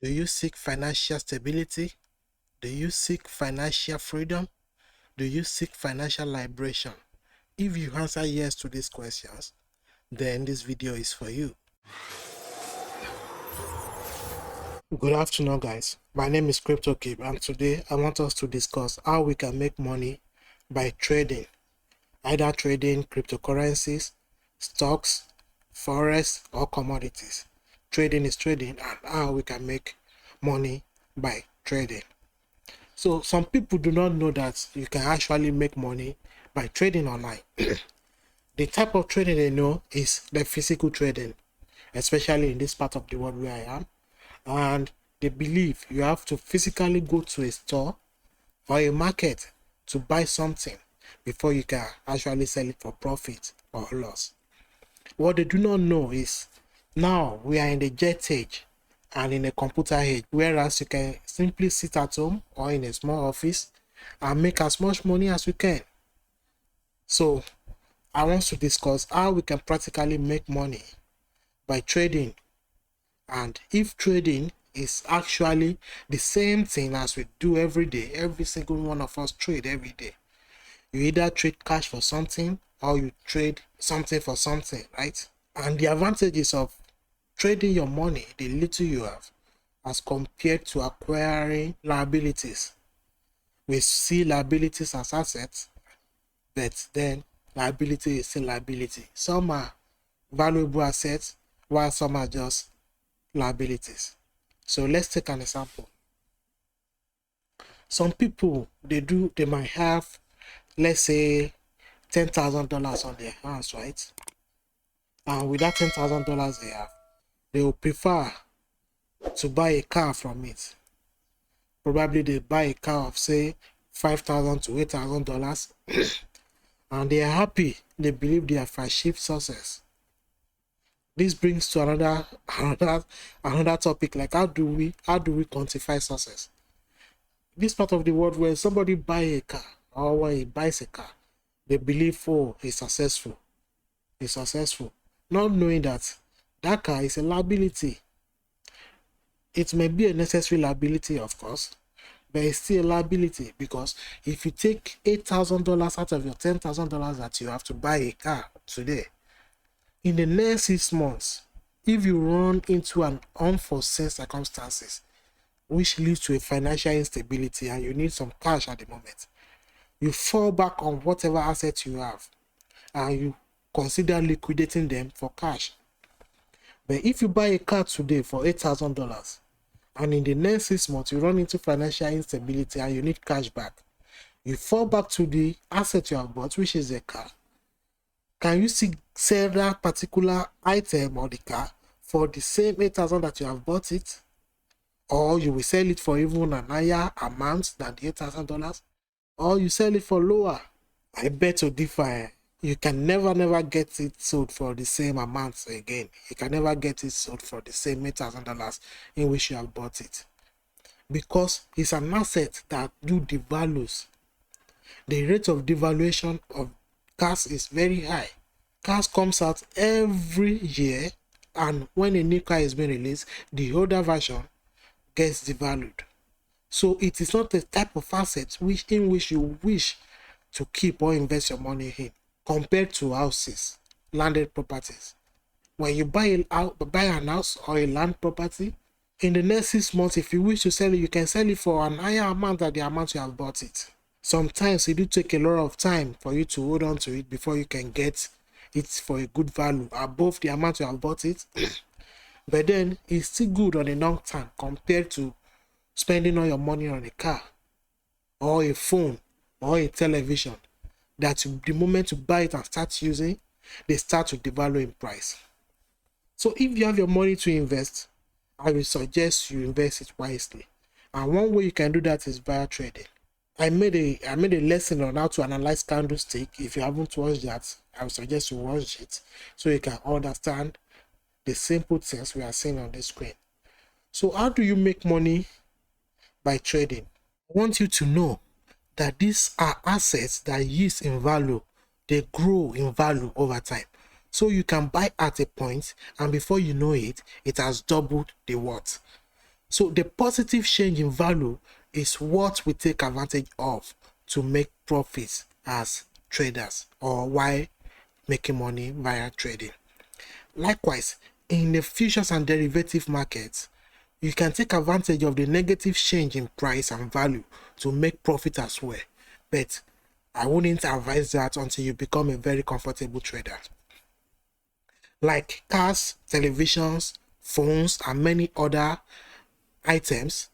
Do you seek financial stability? Do you seek financial freedom? Do you seek financial liberation? If you answer yes to these questions, then this video is for you. Good afternoon, guys. My name is CryptoKeep, and today I want us to discuss how we can make money by trading, either trading cryptocurrencies, stocks, forex, or commodities. Trading is trading, and how we can make money by trading. So some people do not know that you can actually make money by trading online. The type of trading they know is the physical trading, especially in this part of the world where I am. And they believe you have to physically go to a store or a market to buy something before you can actually sell it for profit or loss. What they do not know is now we are in the jet age and in a computer age, whereas you can simply sit at home or in a small office and make as much money as you can. So I want to discuss how we can practically make money by trading, and if trading is actually the same thing as we do every day. Every single one of us trade every day. You either trade cash for something or you trade something for something, right? And the advantages of trading your money, the little you have, as compared to acquiring liabilities. We see liabilities as assets, but then liability is still liability. Some are valuable assets while some are just liabilities. So let's take an example. Some people, they might have, let's say, $10,000 on their hands, right? And with that $10,000 they have, they will prefer to buy a car from it. Probably they buy a car of, say, $5,000 to $8,000 and they are happy. They believe they have achieved success. This brings to another topic, like how do we quantify success? This part of the world where somebody buy a car or when he buys a car, they believe, oh, he's successful, not knowing that that car is a liability. It may be a necessary liability, of course, but it's still a liability, because if you take $8,000 out of your $10,000 that you have to buy a car today, in the next 6 months, if you run into an unforeseen circumstances which leads to a financial instability and you need some cash at the moment, you fall back on whatever assets you have and you consider liquidating them for cash. But if you buy a car today for $8,000 and in the next 6 months you run into financial instability and you need cash back, you fall back to the asset you have bought, which is a car. Can you sell that particular item or the car for the same $8,000 that you have bought it? Or you will sell it for even an higher amount than the $8,000? Or you sell it for lower? I bet to differ. You can never get it sold for the same amount again. You can never get it sold for the same $8,000 in which you have bought it, because it's an asset that you devalues. The rate of devaluation of cars is very high. Cars comes out every year, and when a new car is being released, the older version gets devalued. So it is not a type of asset in which you wish to keep or invest your money in, compared to houses, landed properties. When you buy an house or a land property, in the next 6 months, if you wish to sell it, you can sell it for an higher amount than the amount you have bought it. Sometimes it do take a lot of time for you to hold on to it before you can get it for a good value above the amount you have bought it. But then it's still good on a long term compared to spending all your money on a car or a phone or a television that the moment you buy it and start using, they start to devalue in price. So if you have your money to invest, I will suggest you invest it wisely. And one way you can do that is via trading. I made a lesson on how to analyze candlestick. If you haven't watched that, I would suggest you watch it so you can understand the simple things we are seeing on the screen. So how do you make money by trading? I want you to know that these are assets that yield in value. They grow in value over time. So you can buy at a point and before you know it, it has doubled the worth. So the positive change in value is what we take advantage of to make profits as traders or while making money via trading. Likewise, in the futures and derivative markets, you can take advantage of the negative change in price and value to make profit as well. But I wouldn't advise that until you become a very comfortable trader. Like cars, televisions, phones, and many other items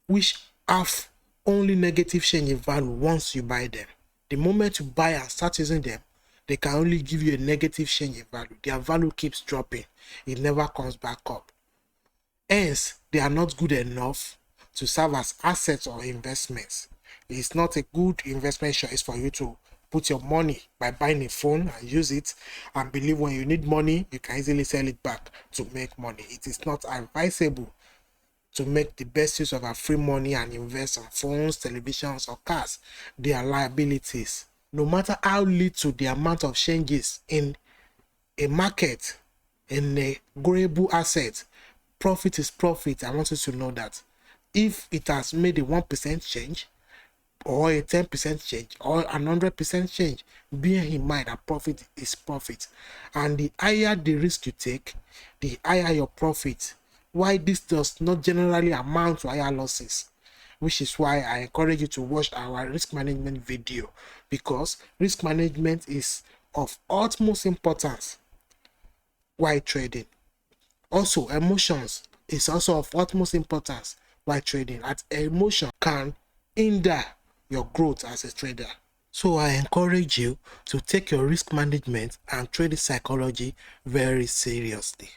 which have only negative change in value once you buy them. The moment you buy and start using them, they can only give you a negative change in value. Their value keeps dropping. It never comes back up. Hence, they are not good enough to serve as assets or investments. It's not a good investment choice for you to put your money by buying a phone and use it and believe when you need money, you can easily sell it back to make money. It is not advisable to make the best use of our free money and invest on phones, televisions, or cars. They are liabilities. No matter how little the amount of changes in a market, in a growable asset, profit is profit. I want you to know that. If it has made a 1% change, or a 10% change, or a 100% change, bear in mind that profit is profit. And the higher the risk you take, the higher your profit. Why this does not generally amount to higher losses, which is why I encourage you to watch our risk management video, because risk management is of utmost importance while trading. Also, emotions is also of utmost importance while trading, as emotion can hinder your growth as a trader. So I encourage you to take your risk management and trading psychology very seriously.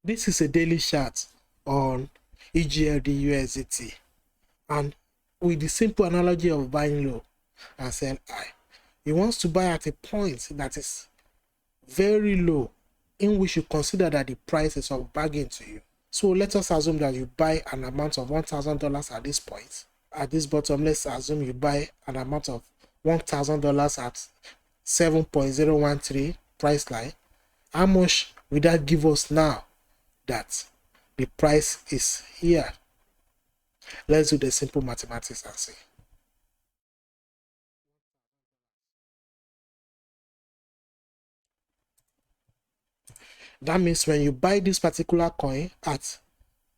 This is a daily chart on EGLD USDT, and with the simple analogy of buying low and selling high, you want to buy at a point that is very low, in which you consider that the price is of bargain to you. So let us assume that you buy an amount of $1,000 at this point. At this bottom, let's assume you buy an amount of $1,000 at 7.013 price line. How much will that give us now that the price is here? Let's do the simple mathematics and see. That means when you buy this particular coin at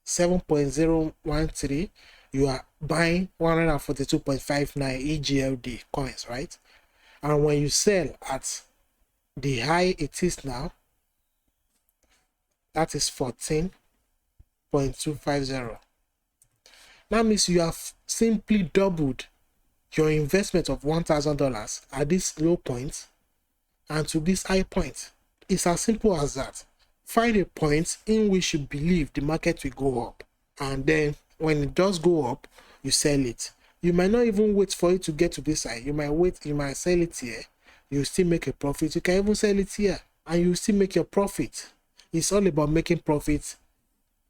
7.013, you are buying 142.59 EGLD coins, right? And when you sell at the high it is now, that is 14.250. That means you have simply doubled your investment of $1,000 at this low point and to this high point. It's as simple as that. Find a point in which you believe the market will go up, and then when it does go up, you sell it. You might not even wait for it to get to this side. You might sell it here. You still make a profit. You can even sell it here and you still make your profit. It's all about making profit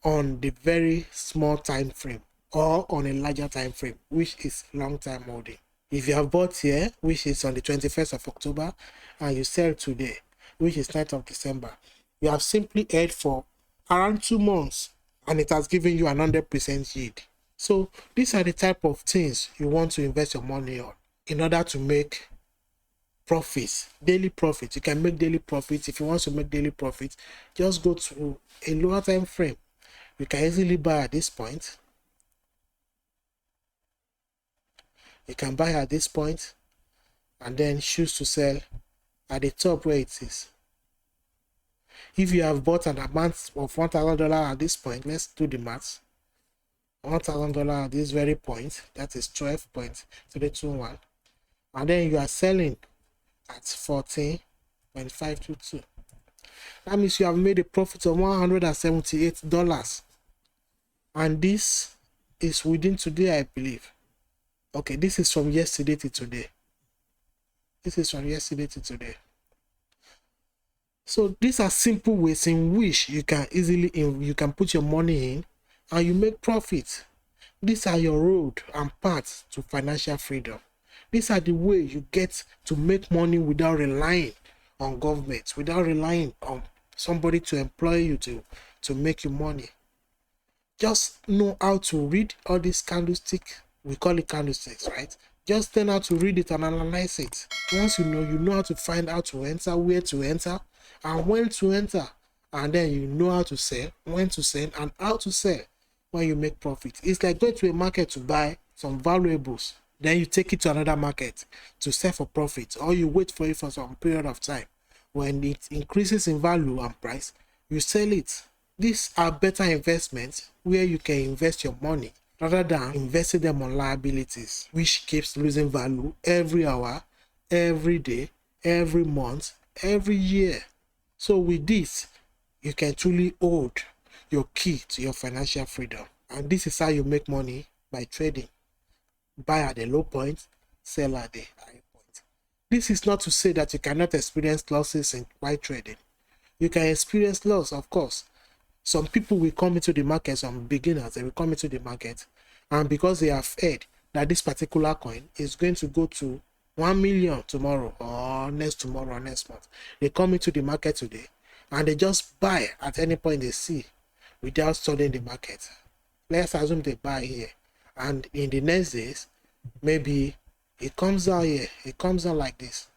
on the very small time frame or on a larger time frame, which is long time holding. If you have bought here, which is on the 21st of October, and you sell today, which is 9th of December, you have simply held for around 2 months and it has given you an 100% yield. So these are the type of things you want to invest your money on in order to make profits, daily profits. You can make daily profits. If you want to make daily profits, just go to a lower time frame. You can easily buy at this point. You can buy at this point and then choose to sell at the top where it is. If you have bought an amount of $1,000 at this point, let's do the maths. $1,000 at this very point, that is 12.321, and then you are selling at 14.522. That means you have made a profit of $178, and this is within today, I believe. Okay, this is from yesterday to today. So these are simple ways in which you can put your money in and you make profit. These are your road and path to financial freedom. These are the way you get to make money without relying on government, without relying on somebody to employ you to make you money. Just know how to read all these candlesticks. We call it candlesticks, right? Just learn how to read it and analyze it. Once you know how to find how to enter, where to enter, and when to enter. And then you know how to sell, when to sell, and how to sell when you make profit. It's like going to a market to buy some valuables. Then you take it to another market to sell for profit, or you wait for it for some period of time. When it increases in value and price, you sell it. These are better investments where you can invest your money rather than investing them on liabilities, which keeps losing value every hour, every day, every month, every year. So with this, you can truly hold your key to your financial freedom. And this is how you make money by trading. Buy at the low point, sell at the high point. This is not to say that you cannot experience losses while trading. You can experience loss, of course. Some people will come into the market, some beginners, they will come into the market, and because they have heard that this particular coin is going to go to 1 million tomorrow or next tomorrow or next month, they come into the market today and they just buy at any point they see without studying the market. Let's assume they buy here, and in the next days, maybe it comes down here, it comes down like this.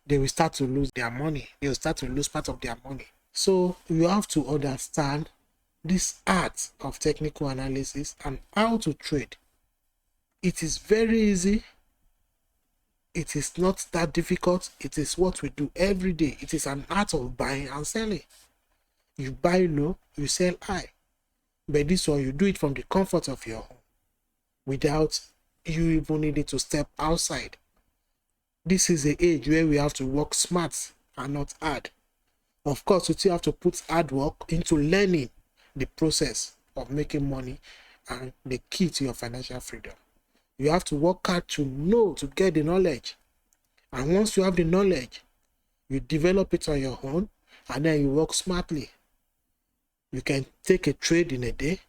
They will start to lose their money. They will start to lose part of their money. So you have to understand this art of technical analysis and how to trade. It is very easy. It is not that difficult. It is what we do every day. It is an art of buying and selling. You buy low, you sell high. But this one, you do it from the comfort of your home without you even needing to step outside. This is the age where we have to work smart and not hard. Of course, you still have to put hard work into learning the process of making money and the key to your financial freedom. You have to work hard to know, to get the knowledge. And once you have the knowledge, you develop it on your own and then you work smartly. You can take a trade in a day.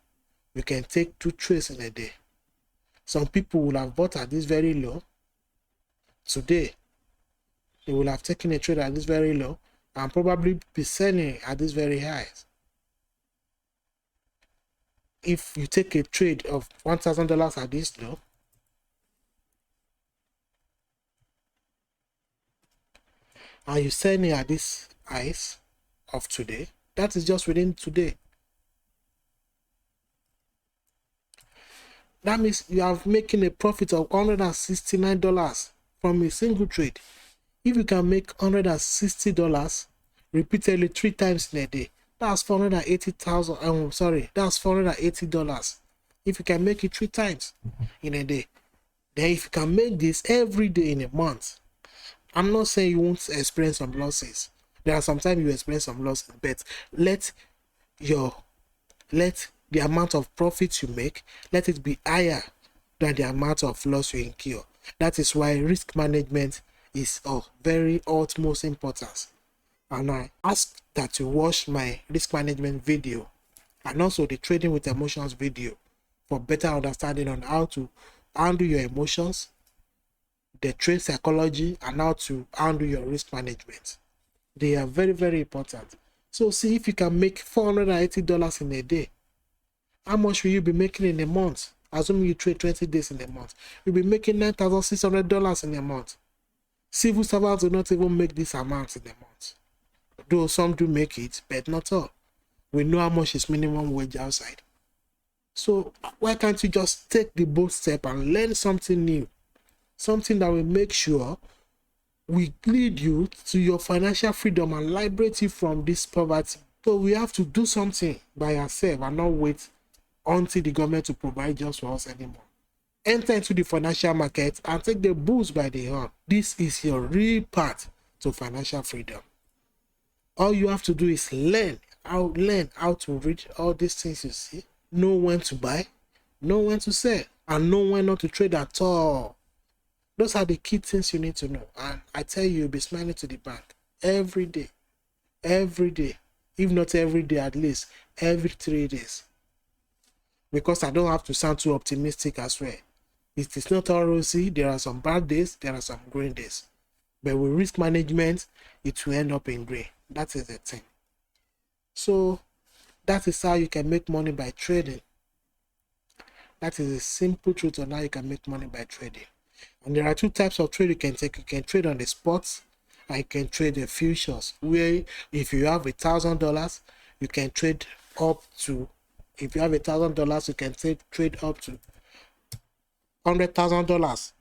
You can take 2 trades in a day. Some people will have bought at this very low. Today, they will have taken a trade at this very low and probably be selling at this very high. If you take a trade of $1,000 at this low, and you sell it at this highs of today, that is just within today. That means you are making a profit of $169 from a single trade. If you can make $160 repeatedly 3 times in a day, that's $480,000. That's $480. If you can make it 3 times in a day, then if you can make this every day in a month, I'm not saying you won't experience some losses. There are sometimes you experience some losses, but let the amount of profits you make, let it be higher than the amount of loss you incur. That is why risk management is of very utmost importance. And I ask that you watch my risk management video and also the trading with emotions video for better understanding on how to handle your emotions, the trade psychology, and how to handle your risk management. They are very, very important. So see if you can make $480 in a day. How much will you be making in a month? Assuming you trade 20 days in a month, you'll be making $9,600 in a month. Civil servants do not even make this amount in a month. Though some do make it, but not all. We know how much is minimum wage outside. So why can't you just take the bold step and learn something new? Something that will make sure we lead you to your financial freedom and liberate you from this poverty. So we have to do something by ourselves and not wait until the government to provide just for us anymore. Enter into the financial market and take the bulls by the horn. This is your real path to financial freedom. All you have to do is learn how to read all these things you see, know when to buy, know when to sell, and know when not to trade at all. Those are the key things you need to know. And I tell you, you'll be smiling to the bank every day. Every day. If not every day, at least every 3 days. Because I don't have to sound too optimistic as well. It is not all rosy. There are some bad days, there are some green days. But with risk management, it will end up in gray. That is the thing. So That is how you can make money by trading. That is a simple truth on how you can make money by trading. And there are two types of trade you can take. You can trade on the spots, and you can trade the futures, where if you have $1,000, you can trade up to, if you have $1,000, you can trade up to $100,000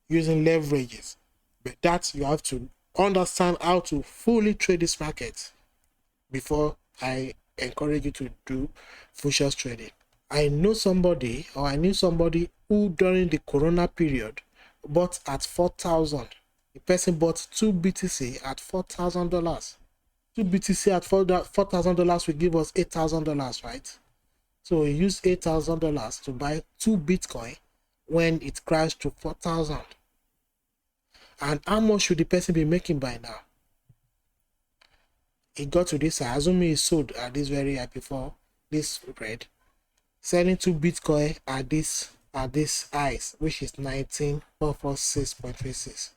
using leverages. But that you have to understand how to fully trade this market before I encourage you to do futures trading. I knew somebody who during the Corona period bought at 4,000. The person bought 2 BTC at $4,000. 2 BTC at $4,000 will give us $8,000, right? So he used $8,000 to buy 2 Bitcoin when it crashed to 4,000. And how much should the person be making by now? He got to this, I assume he sold at this very high before this red, selling 2 Bitcoin at this highs, which is 19,446.36.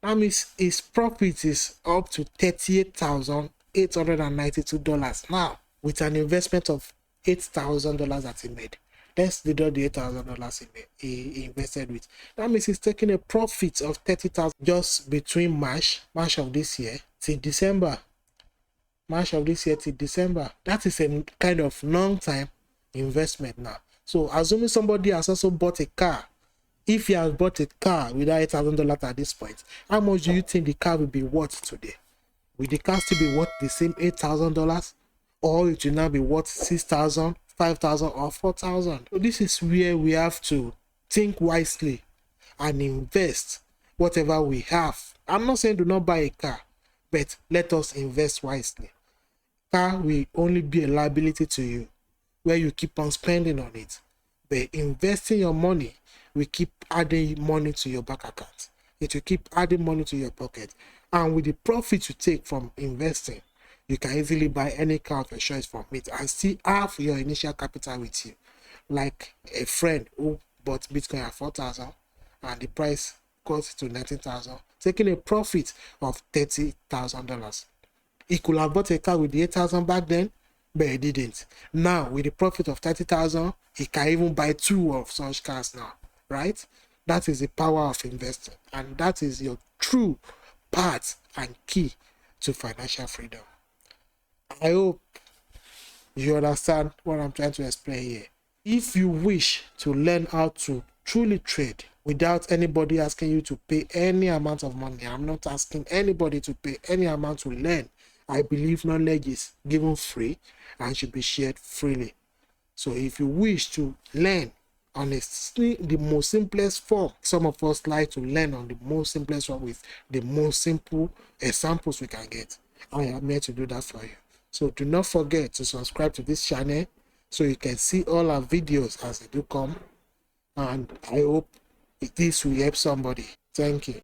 That means his profit is up to $38,892 now, with an investment of $8,000 that he made. Let's deduct the $8,000 he invested with. That means he's taking a profit of $30,000 just between March of this year till December. March of this year till December. That is a kind of long time investment now. So assuming somebody has also bought a car, if he has bought a car with $8,000 at this point, how much do you think the car will be worth today? Will the car still be worth the same $8,000, or it will now be worth $6,000, $5,000, or $4,000? So this is where we have to think wisely and invest whatever we have. I'm not saying do not buy a car, but let us invest wisely. Car will only be a liability to you, where you keep on spending on it. But investing your money will keep adding money to your bank account. It will keep adding money to your pocket. And with the profit you take from investing, you can easily buy any car of your choice from it and still have your initial capital with you. Like a friend who bought Bitcoin at 4,000 and the price got to 19,000, taking a profit of $30,000. He could have bought a car with the 8,000 back then, but he didn't. Now, with the profit of 30,000, he can even buy 2 of such cars now, right? That is the power of investing, and that is your true path and key to financial freedom. I hope you understand what I'm trying to explain here. If you wish to learn how to truly trade without anybody asking you to pay any amount of money, I'm not asking anybody to pay any amount to learn. I believe knowledge is given free and should be shared freely. So if you wish to learn on the most simplest form, some of us like to learn on the most simplest form with the most simple examples we can get. I am here to do that for you. So do not forget to subscribe to this channel so you can see all our videos as they do come. And I hope this will help somebody. Thank you.